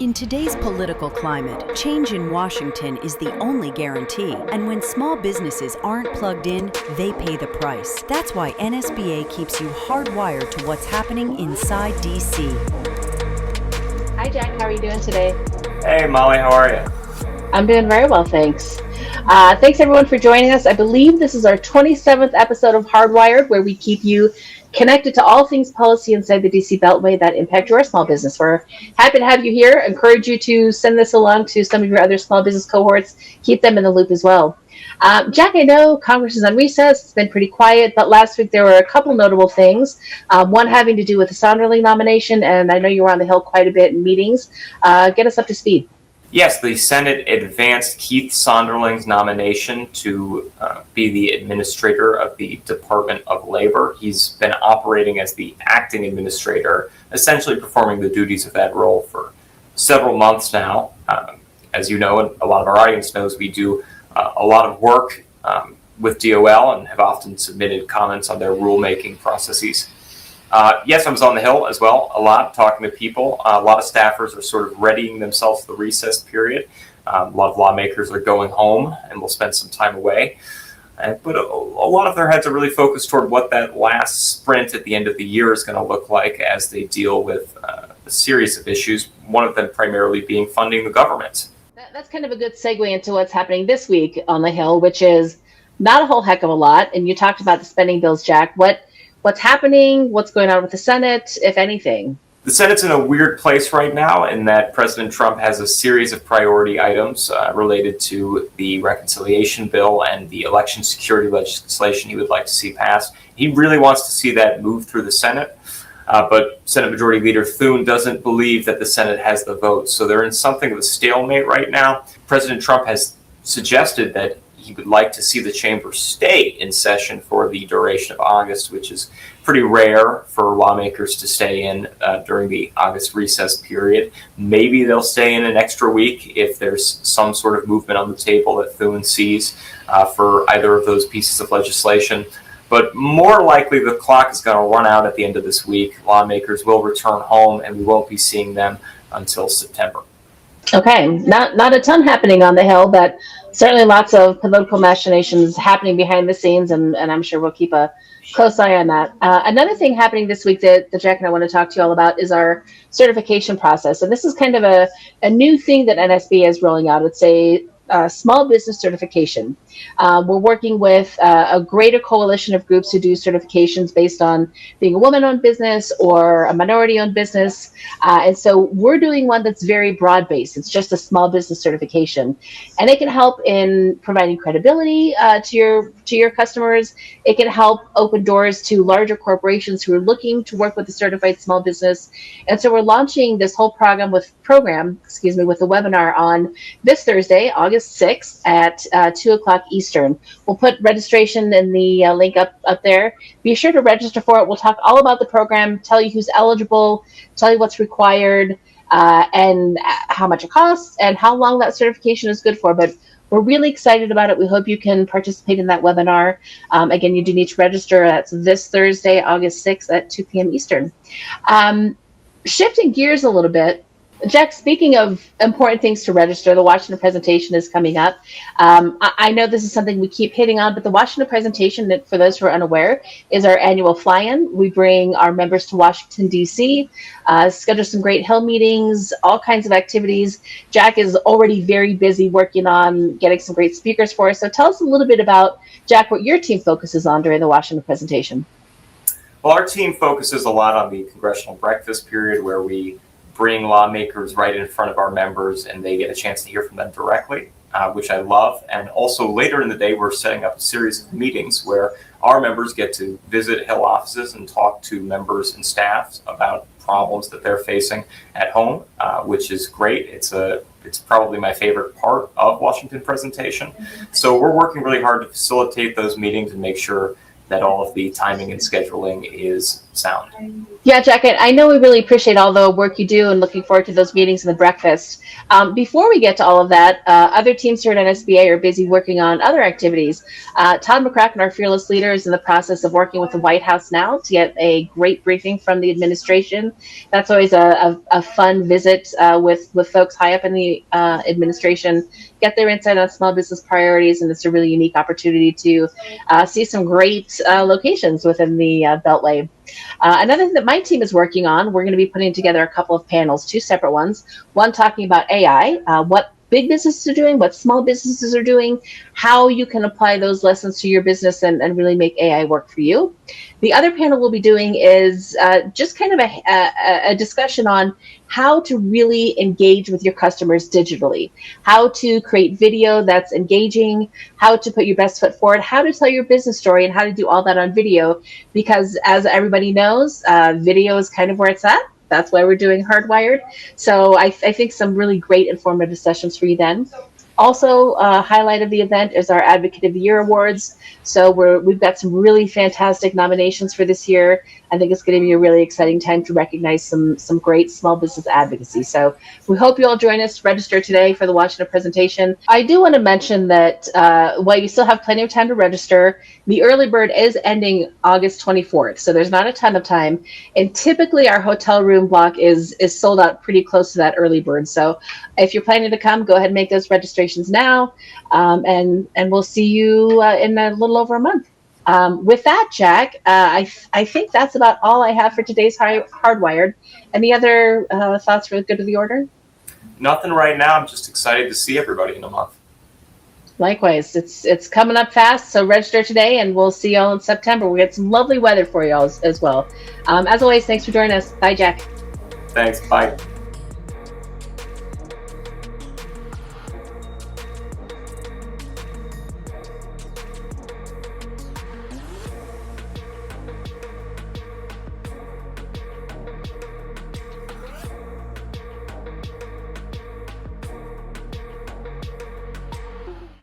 In today's political climate, change in Washington is the only guarantee. And when small businesses aren't plugged in, they pay the price. That's why NSBA keeps you hardwired to what's happening inside D.C. Hi, Jack. How are you doing today? Hey, Molly. How are you? I'm doing very well, thanks. Thanks, everyone, for joining us. I believe this is our 27th episode of Hardwired, where we keep you connected to all things policy inside the DC Beltway that impact your small business. We're happy to have you here. Encourage you to send this along to some of your other small business cohorts. Keep them in the loop as well. Jack, I know Congress is on recess. It's been pretty quiet, but last week there were a couple notable things. One having to do with the Sonderling nomination, and I know you were on the Hill quite a bit in meetings. Get us up to speed. Yes, the Senate advanced Keith Sonderling's nomination to be the administrator of the Department of Labor. He's been operating as the acting administrator, essentially performing the duties of that role for several months now. As you know, and a lot of our audience knows, we do a lot of work with DOL and have often submitted comments on their rulemaking processes. Yes, I was on the Hill as well, a lot, talking to people. A lot of staffers are sort of readying themselves for the recess period. A lot of lawmakers are going home and will spend some time away. But a lot of their heads are really focused toward what that last sprint at the end of the year is going to look like as they deal with a series of issues, one of them primarily being funding the government. That's kind of a good segue into what's happening this week on the Hill, which is not a whole heck of a lot. And you talked about the spending bills, Jack. What's happening? What's going on with the Senate, if anything? The Senate's in a weird place right now in that President Trump has a series of priority items related to the reconciliation bill and the election security legislation he would like to see passed. He really wants to see that move through the Senate, but Senate Majority Leader Thune doesn't believe that the Senate has the votes. So they're in something of a stalemate right now. President Trump has suggested that he would like to see the chamber stay in session for the duration of August, which is pretty rare for lawmakers to stay in during the August recess period. Maybe they'll stay in an extra week if there's some sort of movement on the table that Thune sees for either of those pieces of legislation. But more likely, the clock is going to run out at the end of this week. Lawmakers will return home, and we won't be seeing them until September. Okay, not a ton happening on the Hill, but certainly lots of political machinations happening behind the scenes, and I'm sure we'll keep a close eye on that. Another thing happening this week that Jack and I want to talk to you all about is our certification process. And this is kind of a new thing that NSBA is rolling out. It's a small business certification. We're working with a greater coalition of groups who do certifications based on being a woman-owned business or a minority-owned business. And so we're doing one that's very broad-based. It's just a small business certification. And it can help in providing credibility to your customers. It can help open doors to larger corporations who are looking to work with a certified small business. And so we're launching this whole program with a webinar on this Thursday, August 6th at 2 o'clock Eastern. We'll put registration in the link up there. Be sure to register for it. We'll talk all about the program, tell you who's eligible, tell you what's required, and how much it costs, and how long that certification is good for. But we're really excited about it. We hope you can participate in that webinar. Again, you do need to register. That's this Thursday, August 6th at 2 p.m. Eastern. Shifting gears a little bit, Jack, speaking of important things to register, the Washington presentation is coming up. I know this is something we keep hitting on, but the Washington presentation, for those who are unaware, is our annual fly-in. We bring our members to Washington, D.C., schedule some great Hill meetings, all kinds of activities. Jack is already very busy working on getting some great speakers for us. So tell us a little bit about, Jack, what your team focuses on during the Washington presentation. Well, our team focuses a lot on the congressional breakfast period, where we bring lawmakers right in front of our members and they get a chance to hear from them directly, which I love. And also later in the day, we're setting up a series of meetings where our members get to visit Hill offices and talk to members and staff about problems that they're facing at home, which is great. It's probably my favorite part of Washington presentation. So we're working really hard to facilitate those meetings and make sure that all of the timing and scheduling is sound. Yeah, Jack, I know we really appreciate all the work you do and looking forward to those meetings and the breakfast. Before we get to all of that, other teams here at NSBA are busy working on other activities. Todd McCracken, our fearless leader, is in the process of working with the White House now to get a great briefing from the administration. That's always a fun visit with folks high up in the administration, get their insight on small business priorities, and it's a really unique opportunity to see some great locations within the Beltway. Another thing that my team is working on, we're going to be putting together a couple of panels, two separate ones. One talking about AI, what big businesses are doing, what small businesses are doing, how you can apply those lessons to your business and really make AI work for you. The other panel we'll be doing is just kind of a discussion on how to really engage with your customers digitally, how to create video that's engaging, how to put your best foot forward, how to tell your business story, and how to do all that on video. Because as everybody knows, video is kind of where it's at. That's why we're doing Hardwired. So I think some really great informative sessions for you then. Also, highlight of the event is our Advocate of the Year awards. So we've got some really fantastic nominations for this year. I think it's going to be a really exciting time to recognize some great small business advocacy. So we hope you all join us to register today for the Washington presentation. I do want to mention that while you still have plenty of time to register, the early bird is ending August 24th. So there's not a ton of time. And typically our hotel room block is sold out pretty close to that early bird. So if you're planning to come, go ahead and make those registrations now. And we'll see you in a little over a month. With that, Jack, I think that's about all I have for today's Hardwired. Any other thoughts for the good of the order? Nothing right now. I'm just excited to see everybody in a month. Likewise, it's coming up fast, so register today, and we'll see you all in September. We'll get some lovely weather for you all as well. As always, thanks for joining us. Bye, Jack. Thanks. Bye.